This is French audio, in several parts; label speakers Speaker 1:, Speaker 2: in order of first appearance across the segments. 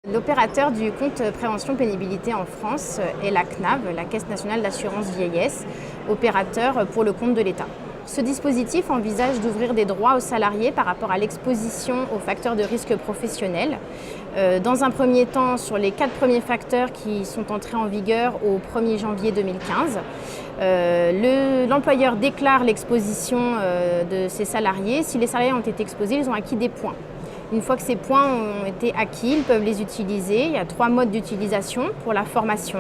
Speaker 1: L'opérateur du compte prévention pénibilité en France est la CNAV, la Caisse nationale d'assurance vieillesse, opérateur pour le compte de l'État. Ce dispositif envisage d'ouvrir des droits aux salariés par rapport à l'exposition aux facteurs de risque professionnels. Dans un premier temps, sur les 4 premiers facteurs qui sont entrés en vigueur au 1er janvier 2015, l'employeur déclare l'exposition de ses salariés. Si les salariés ont été exposés, ils ont acquis des points. Une fois que ces points ont été acquis, ils peuvent les utiliser. Il y a 3 modes d'utilisation: pour la formation,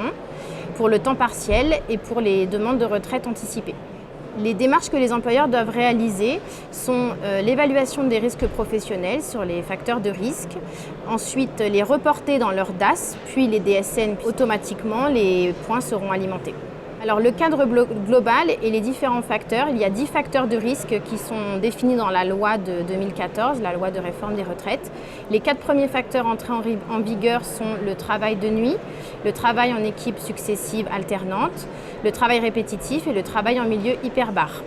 Speaker 1: pour le temps partiel et pour les demandes de retraite anticipée. Les démarches que les employeurs doivent réaliser sont l'évaluation des risques professionnels sur les facteurs de risque, ensuite les reporter dans leur DAS, puis les DSN. Automatiquement, les points seront alimentés. Alors le cadre global et les différents facteurs, il y a 10 facteurs de risque qui sont définis dans la loi de 2014, la loi de réforme des retraites. Les 4 premiers facteurs entrés en vigueur sont le travail de nuit, le travail en équipe successive alternante, le travail répétitif et le travail en milieu hyperbare.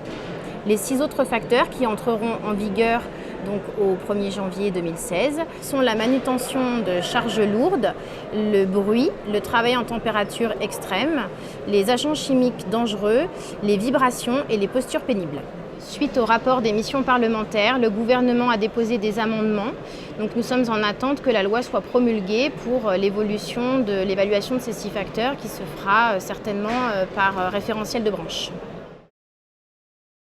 Speaker 1: Les 6 autres facteurs qui entreront en vigueur donc au 1er janvier 2016 sont la manutention de charges lourdes, le bruit, le travail en température extrême, les agents chimiques dangereux, les vibrations et les postures pénibles. Suite au rapport des missions parlementaires, le gouvernement a déposé des amendements. Donc nous sommes en attente que la loi soit promulguée pour l'évaluation de ces 6 facteurs qui se fera certainement par référentiel de branche.